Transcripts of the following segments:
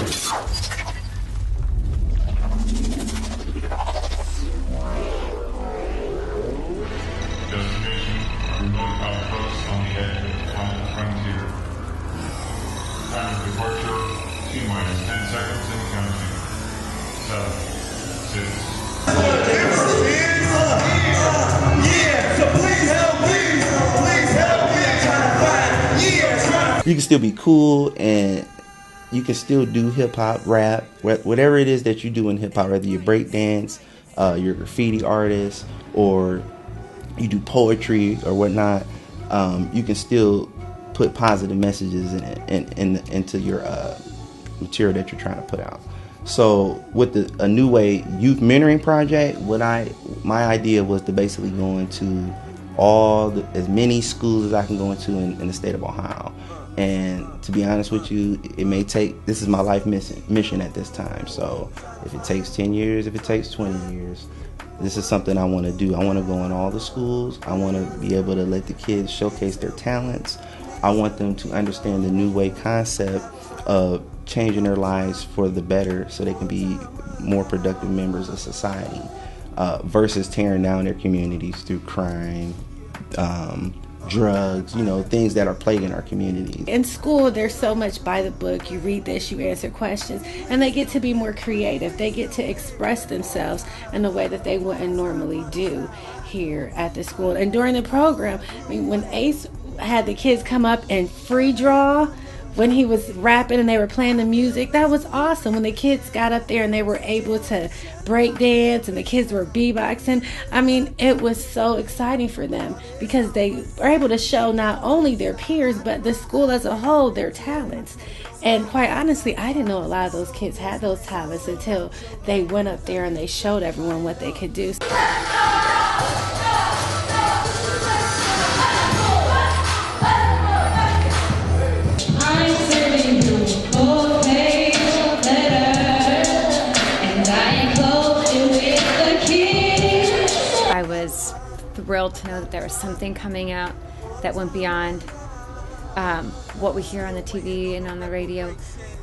Time of departure, T-minus 10 seconds and counting. 7, 6. You can still be cool and you can still do hip hop, rap, whatever it is that you do in hip hop, whether you break dance, you're a graffiti artist, or you do poetry or whatnot. You can still put positive messages into your material that you're trying to put out. So with a New Way youth mentoring project, my idea was to basically go into as many schools as I can go into in the state of Ohio. And to be honest with you, this is my life mission at this time. So if it takes 10 years, if it takes 20 years, this is something I want to do. I want to go in all the schools. I want to be able to let the kids showcase their talents. I want them to understand the New Way concept of changing their lives for the better so they can be more productive members of society, versus tearing down their communities through crime, drugs, things that are plaguing our communities. In school, there's so much by the book. You read this, you answer questions, and they get to be more creative. They get to express themselves in a way that they wouldn't normally do here at the school. And during the program, when Ace had the kids come up and free draw when he was rapping and they were playing the music, that was awesome. When the kids got up there and they were able to break dance and the kids were beatboxing, it was so exciting for them because they were able to show not only their peers but the school as a whole their talents. And quite honestly, I didn't know a lot of those kids had those talents until they went up there and they showed everyone what they could do. I was thrilled to know that there was something coming out that went beyond what we hear on the TV and on the radio,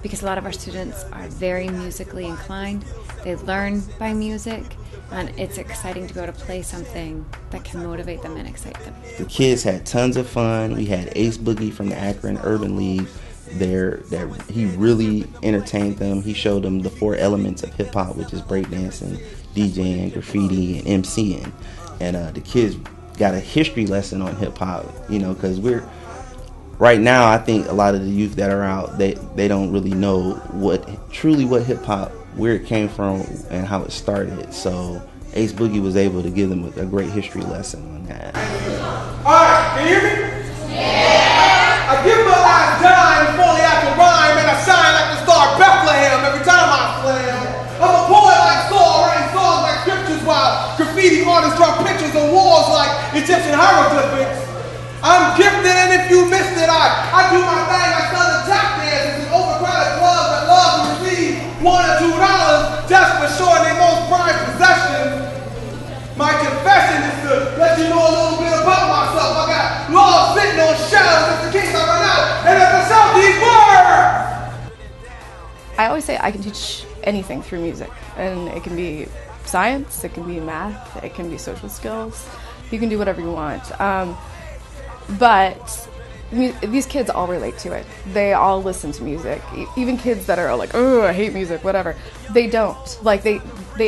because a lot of our students are very musically inclined. They learn by music, and it's exciting to go to play something that can motivate them and excite them. The kids had tons of fun. We had Ace Boogie from the Akron Urban League there that he really entertained them. He showed them the 4 elements of hip hop, which is breakdancing, DJing, graffiti, and MCing. And the kids got a history lesson on hip hop, because right now I think a lot of the youth that are out, they don't really know what hip hop, where it came from and how it started. So Ace Boogie was able to give them a great history lesson on that. Alright, can you hear me? Yeah! I give my last dime if only I can rhyme, and I shine like the star Bethlehem every time I slam. I'm a poet like Saul, writing songs like scriptures, while graffiti artists draw pictures on walls like Egyptian hieroglyphics. I'm gifted, and if you missed it, I do my thing. I sell the tap dances in overcrowded clubs that love to receive $1 or $2 just for showing their most prized possessions. My confession is to let you know a little bit about myself. I got laws sitting on shelves just in case I run out, and if I sell these words. I always say I can teach anything through music, and it can be science, it can be math, it can be social skills. You can do whatever you want. But these kids all relate to it. They all listen to music. Even kids that are like, oh, I hate music, whatever. They don't. Like, they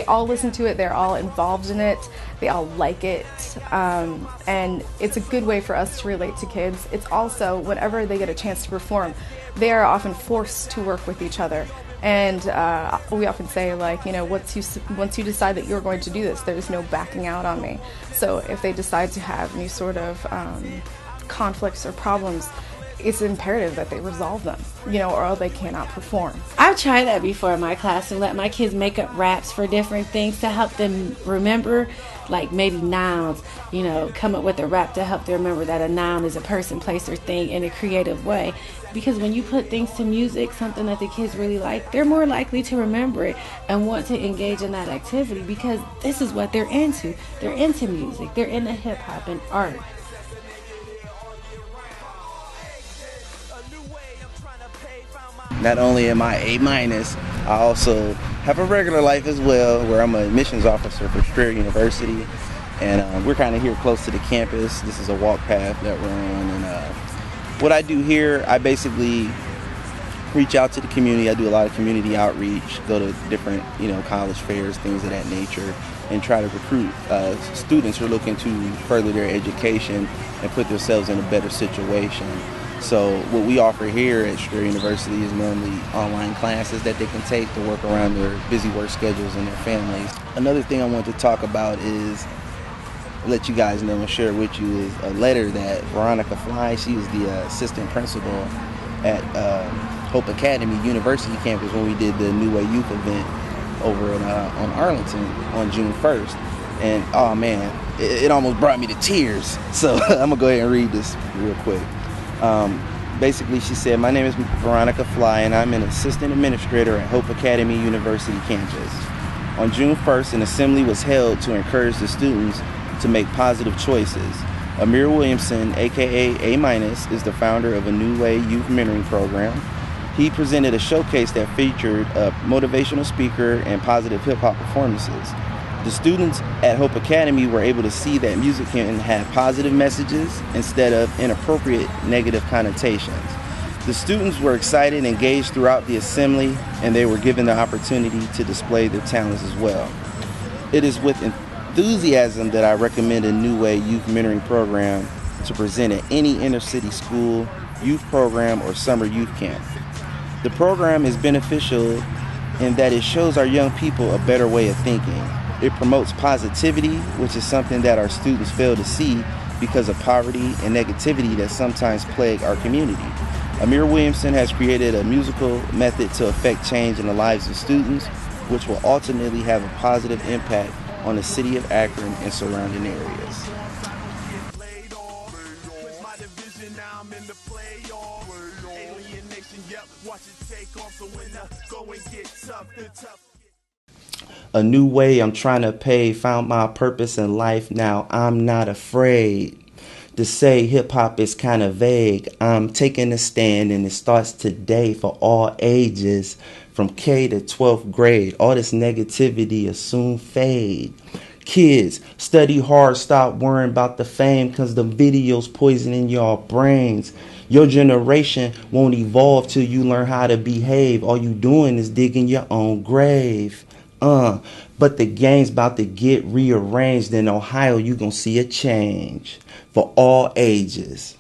all listen to it. They're all involved in it. They all like it. And it's a good way for us to relate to kids. It's also, whenever they get a chance to perform, they are often forced to work with each other. And we often say, like, once you decide that you're going to do this, there's no backing out on me. So if they decide to have any sort of conflicts or problems, it's imperative that they resolve them, or they cannot perform. I've tried that before in my class and let my kids make up raps for different things to help them remember, like maybe nouns, come up with a rap to help them remember that a noun is a person, place, or thing in a creative way. Because when you put things to music, something that the kids really like, they're more likely to remember it and want to engage in that activity because this is what they're into. They're into music. They're into hip hop and art. Not only am I A minus, I also have a regular life as well, where I'm a admissions officer for Strayer University, and we're kind of here close to the campus. This is a walk path that we're on, and what I do here, I basically reach out to the community. I do a lot of community outreach, go to different, college fairs, things of that nature, and try to recruit students who are looking to further their education and put themselves in a better situation. So what we offer here at Strayer University is normally online classes that they can take to work around their busy work schedules and their families. Another thing I want to talk about is, let you guys know and share with you, is a letter that Veronica Fly, she was the assistant principal at Hope Academy University campus when we did the New Way Youth event over on Arlington on June 1st. And oh man, it almost brought me to tears. So I'm gonna go ahead and read this real quick. Basically, she said, "My name is Veronica Fly, and I'm an assistant administrator at Hope Academy University campus. On June 1st, an assembly was held to encourage the students to make positive choices. Amir Williamson, aka A-, is the founder of a New Way Youth Mentoring Program. He presented a showcase that featured a motivational speaker and positive hip-hop performances. The students at Hope Academy were able to see that music can have positive messages instead of inappropriate negative connotations. The students were excited and engaged throughout the assembly, and they were given the opportunity to display their talents as well. It is with enthusiasm that I recommend a New Way Youth Mentoring Program to present at any inner city school, youth program, or summer youth camp. The program is beneficial in that it shows our young people a better way of thinking. It promotes positivity, which is something that our students fail to see because of poverty and negativity that sometimes plague our community. Amir Williamson has created a musical method to affect change in the lives of students, which will ultimately have a positive impact on the city of Akron and surrounding areas." A new way I'm trying to pay, found my purpose in life, now I'm not afraid. To say hip-hop is kind of vague, I'm taking a stand and it starts today for all ages. From K to 12th grade, all this negativity will soon fade. Kids, study hard, stop worrying about the fame, cause the video's poisoning your brains. Your generation won't evolve till you learn how to behave. All you doing is digging your own grave. But the game's about to get rearranged. In Ohio, you gonna see a change for all ages.